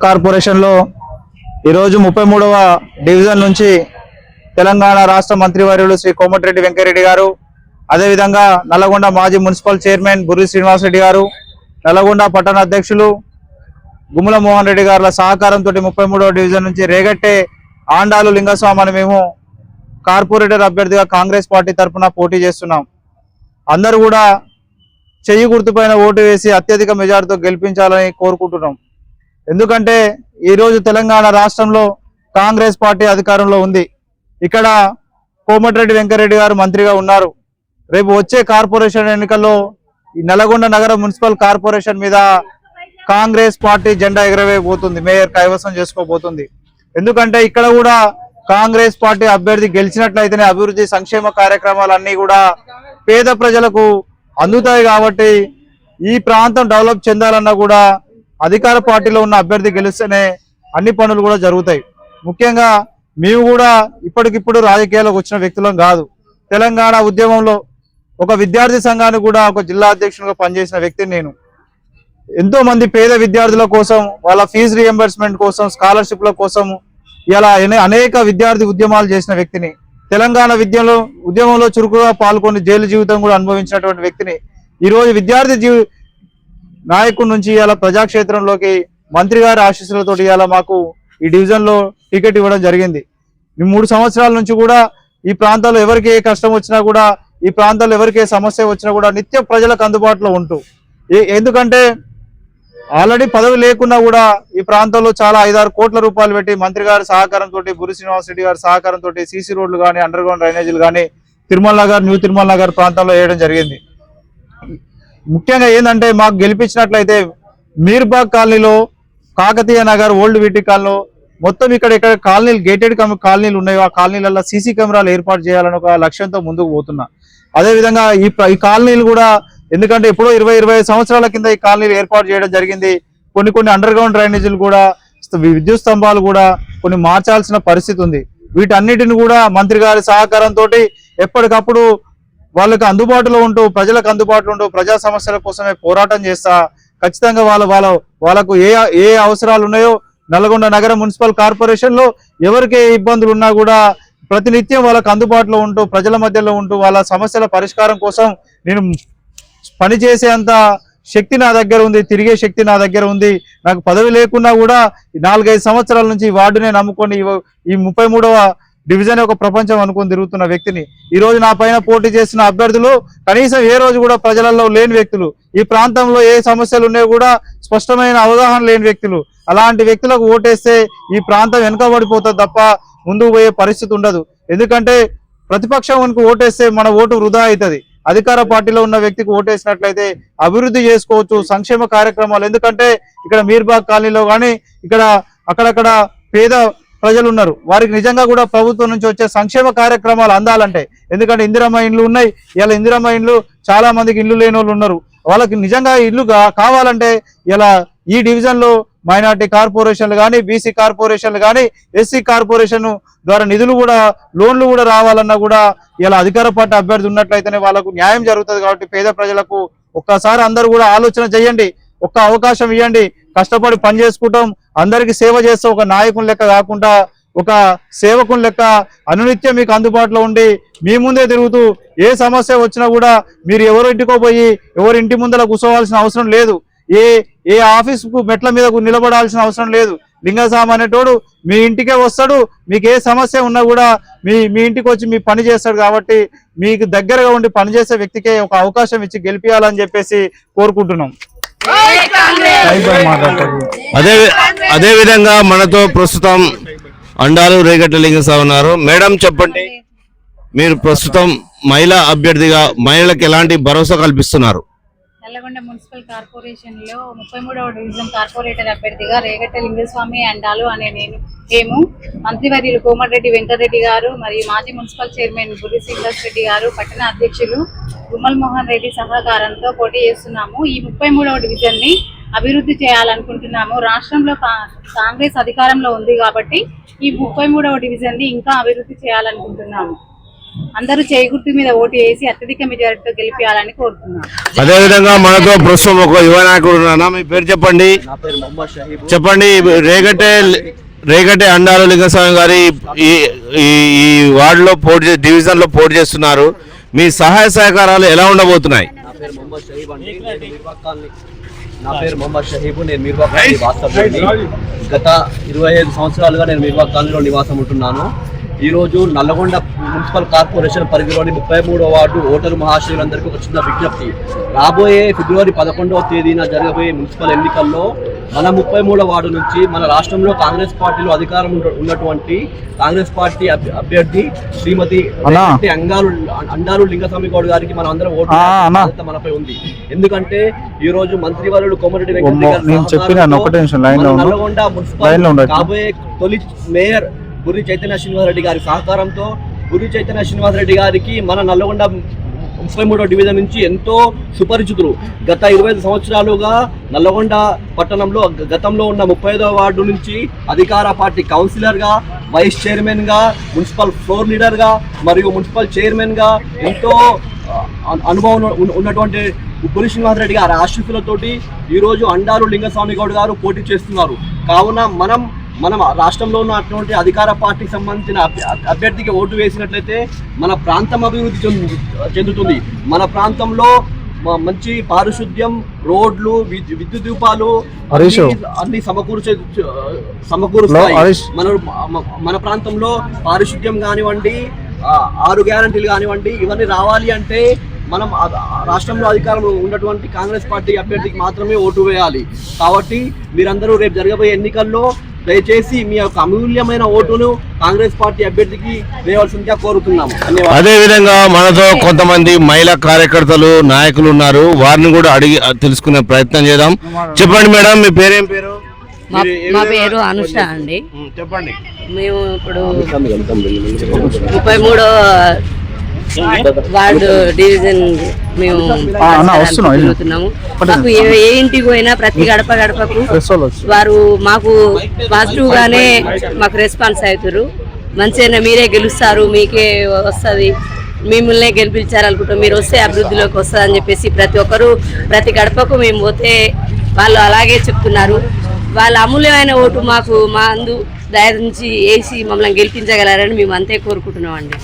కార్పొరేషన్లో ఈరోజు 33వ డివిజన్ నుంచి తెలంగాణ రాష్ట్ర మంత్రివర్యులు శ్రీ కోమటిరెడ్డి వెంకటరెడ్డి గారు, అదేవిధంగా నల్లగొండ మాజీ మున్సిపల్ చైర్మన్ బుర్రి శ్రీనివాసరెడ్డి గారు, నల్లగొండ పట్టణ అధ్యక్షులు గుమ్మల మోహన్ రెడ్డి గారుల సహకారంతో 33వ డివిజన్ నుంచి రేగట్టే ఆండాలు లింగస్వామి అని మేము కార్పొరేటర్ అభ్యర్థిగా కాంగ్రెస్ పార్టీ తరఫున పోటీ చేస్తున్నాం. అందరూ కూడా చెయ్యి గుర్తుపైన ఓటు వేసి అత్యధిక మెజార్టీతో గెలిపించాలని కోరుకుంటున్నాం. ఎందుకంటే ఈరోజు తెలంగాణ రాష్ట్రంలో కాంగ్రెస్ పార్టీ అధికారంలో ఉంది. ఇక్కడ కోమటిరెడ్డి వెంకటరెడ్డి గారు మంత్రిగా ఉన్నారు. రేపు వచ్చే కార్పొరేషన్ ఎన్నికల్లో ఈ నల్గొండ నగర మున్సిపల్ కార్పొరేషన్ మీద కాంగ్రెస్ పార్టీ జెండా ఎగరవేయబోతుంది, మేయర్ కైవసం చేసుకోబోతుంది. ఎందుకంటే ఇక్కడ కూడా కాంగ్రెస్ పార్టీ అభ్యర్థి గెలిచినట్లయితేనే అభివృద్ధి సంక్షేమ కార్యక్రమాలన్నీ కూడా పేద ప్రజలకు అందుతాయి. కాబట్టి ఈ ప్రాంతం డెవలప్ చెందాలన్నా కూడా అధికార పార్టీలో ఉన్న అభ్యర్థి గెలిస్తేనే అన్ని పనులు కూడా జరుగుతాయి. ముఖ్యంగా మేము కూడా ఇప్పటికిప్పుడు రాజకీయాలకు వచ్చిన వ్యక్తులం కాదు. తెలంగాణ ఉద్యమంలో ఒక విద్యార్థి సంఘానికి కూడా ఒక జిల్లా అధ్యక్షునిగా పనిచేసిన వ్యక్తిని నేను. ఎంతో మంది పేద విద్యార్థుల కోసం, వాళ్ళ ఫీజు రియంబర్స్మెంట్ కోసం, స్కాలర్షిప్ల కోసం ఇలా అనేక విద్యార్థి ఉద్యమాలు చేసిన వ్యక్తిని. తెలంగాణ ఉద్యమంలో చురుకుగా పాల్గొని జైలు జీవితం కూడా అనుభవించినటువంటి వ్యక్తిని. ఈరోజు విద్యార్థి నాయకుడి నుంచి ఇలా ప్రజాక్షేత్రంలోకి మంత్రి గారి ఆశీస్సులతో ఇలా మాకు ఈ డివిజన్లో టికెట్ ఇవ్వడం జరిగింది. ఈ 3 సంవత్సరాల నుంచి కూడా ఈ ప్రాంతాల్లో ఎవరికి ఏ కష్టం వచ్చినా కూడా, ఈ ప్రాంతాల్లో ఎవరికి ఏ సమస్య వచ్చినా కూడా నిత్యం ప్రజలకు అందుబాటులో ఉంటూ, ఎందుకంటే ఆల్రెడీ పదవి లేకున్నా కూడా ఈ ప్రాంతంలో చాలా 5-6 కోట్ల రూపాయలు పెట్టి మంత్రి గారి సహకారంతో, బుర్రి శ్రీనివాసరెడ్డి గారి సహకారంతో సీసీ రోడ్లు కానీ, అండర్ గ్రౌండ్ డ్రైనేజీలు కానీ తిరుమల నగర్, న్యూ తిరుమల నగర్ ప్రాంతంలో వేయడం జరిగింది. ముఖ్యంగా ఏంటంటే మాకు గెలిపించినట్లయితే మీర్బాగ్ కాలనీలో, కాకతీయ నగర్, ఓల్డ్ వీటి కాలనీలో మొత్తం ఇక్కడ కాలనీలు, గేటెడ్ కాలనీలు ఉన్నాయో ఆ కాలనీలలో సీసీ కెమెరాలు ఏర్పాటు చేయాలని ఒక లక్ష్యంతో ముందుకు పోతున్నా. అదేవిధంగా ఈ కాలనీలు కూడా, ఎందుకంటే ఎప్పుడో 20-25 సంవత్సరాల కింద ఈ కాలనీలు ఏర్పాటు చేయడం జరిగింది. కొన్ని అండర్ గ్రౌండ్ డ్రైనేజీలు కూడా, విద్యుత్ స్తంభాలు కూడా కొన్ని మార్చాల్సిన పరిస్థితి ఉంది. వీటన్నిటిని కూడా మంత్రి గారి సహకారంతో ఎప్పటికప్పుడు వాళ్ళకి అందుబాటులో ఉంటూ, ప్రజలకు అందుబాటులో ఉంటూ ప్రజా సమస్యల కోసమే పోరాటం చేస్తా. ఖచ్చితంగా వాళ్ళకు ఏ అవసరాలు ఉన్నాయో నల్గొండ నగర మున్సిపల్ కార్పొరేషన్ లో ఎవరికి ఏ ఇబ్బందులు ఉన్నా కూడా ప్రతినిత్యం వాళ్ళకు అందుబాటులో ఉంటూ, ప్రజల మధ్యలో ఉంటూ వాళ్ళ సమస్యల పరిష్కారం కోసం నేను పనిచేసేంత శక్తి నా దగ్గర ఉంది, తిరిగే శక్తి నా దగ్గర ఉంది. నాకు పదవి లేకున్నా కూడా 4-5 సంవత్సరాల నుంచి ఈ వార్డునే నమ్ముకొని ఈ 33వ డివిజన్ ఒక ప్రపంచం అనుకుని తిరుగుతున్న వ్యక్తిని. ఈ రోజు నా పైన పోటీ చేస్తున్న అభ్యర్థులు కనీసం ఏ రోజు కూడా ప్రజలలో లేని వ్యక్తులు, ఈ ప్రాంతంలో ఏ సమస్యలు ఉన్నాయో కూడా స్పష్టమైన అవగాహన లేని వ్యక్తులు. అలాంటి వ్యక్తులకు ఓటేస్తే ఈ ప్రాంతం వెనుకబడిపోతుంది తప్ప ముందుకు పోయే పరిస్థితి ఉండదు. ఎందుకంటే ప్రతిపక్షానికి ఓటేస్తే మన ఓటు వృధా అవుతుంది. అధికార పార్టీలో ఉన్న వ్యక్తికి ఓటేసినట్లయితే అభివృద్ధి చేసుకోవచ్చు, సంక్షేమ కార్యక్రమాలు. ఎందుకంటే ఇక్కడ మీర్బాగ్ కాలనీలో కానీ ఇక్కడ అక్కడక్కడ పేద ప్రజలు ఉన్నారు, వారికి నిజంగా కూడా ప్రభుత్వం నుంచి వచ్చే సంక్షేమ కార్యక్రమాలు అందాలంటే, ఎందుకంటే ఇందిరమ్మ ఇండ్లు ఉన్నాయి. ఇలా ఇందిరమ్మ ఇండ్లు చాలా మందికి ఇల్లు లేని వాళ్ళు ఉన్నారు. వాళ్ళకి నిజంగా ఇల్లు కావాలంటే ఇలా ఈ డివిజన్ లో మైనార్టీ కార్పొరేషన్లు కానీ, బీసీ కార్పొరేషన్లు కానీ, ఎస్సీ కార్పొరేషన్ ద్వారా నిధులు కూడా, లోన్లు కూడా రావాలన్నా కూడా ఇలా అధికార పార్టీ అభ్యర్థి ఉన్నట్లయితేనే వాళ్ళకు న్యాయం జరుగుతుంది. కాబట్టి పేద ప్రజలకు ఒక్కసారి అందరూ కూడా ఆలోచన చేయండి, ఒక్క అవకాశం ఇవ్వండి. కష్టపడి పని చేసుకుంటాం, అందరికీ సేవ చేస్తాం. ఒక నాయకుని లెక్క కాకుండా ఒక సేవకుని లెక్క అనునిత్యం మీకు అందుబాటులో ఉండి మీ ముందే తిరుగుతూ ఏ సమస్య వచ్చినా కూడా మీరు ఎవరింటికో పోయి ఎవరింటి ముందర కూర్చోవాల్సిన అవసరం లేదు. ఏ ఆఫీసుకు మెట్ల మీద నిలబడాల్సిన అవసరం లేదు. లింగస్వామి అనేటోడు మీ ఇంటికే వస్తాడు. మీకు ఏ సమస్య ఉన్నా కూడా మీ ఇంటికి వచ్చి మీ పని చేస్తాడు. కాబట్టి మీకు దగ్గరగా ఉండి పనిచేసే వ్యక్తికే ఒక అవకాశం ఇచ్చి గెలిపియాలని చెప్పేసి కోరుకుంటున్నాం. అదే విధంగా మనతో ప్రస్తుతం అండాలు రేగట్ల లింగస్వామి ఉన్నారు. మేడం చెప్పండి, మీరు ప్రస్తుతం మహిళా అభ్యర్థిగా మహిళలకు ఎలాంటి భరోసా కల్పిస్తున్నారు? నల్లగొండ మున్సిపల్ కార్పొరేషన్ లో 33వ డివిజన్ కార్పొరేటర్ అభ్యర్థిగా రేగట్ల లింగస్వామి అండాలు అనే మేము మంత్రివర్యులు కోమటిరెడ్డి వెంకటరెడ్డి గారు మరియు మాజీ మున్సిపల్ చైర్మన్ బుర్రి శ్రీనివాసరెడ్డి గారు, పట్టణ అధ్యక్షులు గుమ్మల మోహన్ రెడ్డి సహకారంతో పోటీ చేస్తున్నాము. ఈ 33వ డివిజన్ ని అభివృద్ధి చేయాలనుకుంటున్నాము. రాష్ట్రంలో కాంగ్రెస్ అధికారంలో ఉంది కాబట్టి ఈ 33వ డివిజన్ ని ఇంకా అభివృద్ధి చేయాలనుకుంటున్నాము. అందరూ చేగుర్తు మీద ఓటు వేసి అత్యధిక మెజారిటీతో గెలిపించాలని కోరుతున్నాను. అదే విధంగా మనతో ప్రస్తుతం ఒక యువ నాయకుడు ఉన్నారు. మీ పేరు చెప్పండి. చెప్పండి. రేగటే అండాలు లింగస్వామి గారి ఈ వార్డులో డివిజన్ లో పోటీ చేస్తున్నారు. మీ సహాయ సహకారాలు ఎలా ఉండబోతున్నాయి? నా పేరు మొహమ్మద్ షహీబు. నేను మీర్వాక్ కాలనీ వాస్తవ్యుడిని. గత 25 సంవత్సరాలుగా నేను మీర్వాక్ కాలనీలో నివాసం ఉంటున్నాను. ఈరోజు నల్లగొండ మున్సిపల్ కార్పొరేషన్ పరిధిలోని 33వ వార్డు ఓటరు మహాశయులందరికీ ఒక చిన్న విజ్ఞప్తి. రాబోయే ఫిబ్రవరి 11వ తేదీన జరగబోయే మున్సిపల్ ఎన్నికల్లో మన 33వ వార్డు నుంచి మన రాష్ట్రంలో కాంగ్రెస్ పార్టీలో అధికారం ఉన్నటువంటి కాంగ్రెస్ పార్టీ అభ్యర్థి శ్రీమతి అండాలు లింగస్వామి గౌడ్ గారికి మనం అందరం ఓటు బాధ్యత మనపై ఉంది. ఎందుకంటే ఈ రోజు మంత్రివర్యులు కోమటిరెడ్డి వెంకటరెడ్డి నల్లగొండ మున్సిపల్ కాబోయే తొలి మేయర్ బుర్రి చైతన్య శ్రీనివాసరెడ్డి గారి సహకారంతో బుర్రి చైతన్య శ్రీనివాసరెడ్డి గారికి మన నల్లగొండ 33వ డివిజన్ నుంచి ఎంతో సుపరిచితులు. గత 25 సంవత్సరాలుగా నల్లగొండ పట్టణంలో గతంలో ఉన్న 35వ వార్డు నుంచి అధికార పార్టీ కౌన్సిలర్గా, వైస్ చైర్మన్గా, మున్సిపల్ ఫ్లోర్ లీడర్గా మరియు మున్సిపల్ చైర్మన్గా ఎంతో అనుభవం ఉన్నటువంటి బుర్రి శ్రీనివాసరెడ్డి గారి ఆశీస్సులతోటి ఈరోజు అండాలు లింగస్వామి గౌడ్ గారు పోటీ చేస్తున్నారు. కావున మనం రాష్ట్రంలో ఉన్నటువంటి అధికార పార్టీకి సంబంధించిన అభ్యర్థికి ఓటు వేసినట్లయితే మన ప్రాంతం అభివృద్ధి చెందుతుంది. మన ప్రాంతంలో మంచి పారిశుద్ధ్యం, రోడ్లు, విద్యుత్ దీపాలు అన్ని సమకూరుస్తాయి. మన ప్రాంతంలో పారిశుద్ధ్యం కానివ్వండి, 6 గ్యారంటీలు కానివ్వండి, ఇవన్నీ రావాలి అంటే మనం రాష్ట్రంలో అధికారం ఉన్నటువంటి కాంగ్రెస్ పార్టీ అభ్యర్థికి మాత్రమే ఓటు వేయాలి. కాబట్టి మీరందరూ రేపు జరగబోయే ఎన్నికల్లో దయచేసి మీ యొక్క అమూల్యమైన ఓటును కాంగ్రెస్ పార్టీ అభ్యర్థికి వేయవలసిందిగా కోరుతున్నాము. అదే విధంగా మనతో కొంతమంది మహిళా కార్యకర్తలు, నాయకులు ఉన్నారు. వారిని కూడా అడిగి తెలుసుకునే ప్రయత్నం చేద్దాం. చెప్పండి మేడం, మీ పేరేం పేరు? మా పేరు అనుష అండి. చెప్పండి. మేము ఇప్పుడు 33వ వార్డు డివిజన్ మేము తిరుగుతున్నాము. మాకు ఏ ఇంటికి పోయినా ప్రతి గడప గడపకు వారు మాకు పాజిటివ్ గానే మాకు రెస్పాన్స్ అవుతారు. మంచిగా మీరే గెలుస్తారు, మీకే వస్తుంది, మిమ్మల్నే గెలిపించారనుకుంటాం, మీరు వస్తే అభివృద్ధిలోకి వస్తుంది అని చెప్పేసి ప్రతి ఒక్కరు ప్రతి గడపకు మేము పోతే వాళ్ళు అలాగే చెప్తున్నారు. వాళ్ళ అమూల్యమైన ఓటు మాకు మా అందు దయ నుంచి వేసి మమ్మల్ని గెలిపించగలరని మేము అంతే కోరుకుంటున్నాం అండి.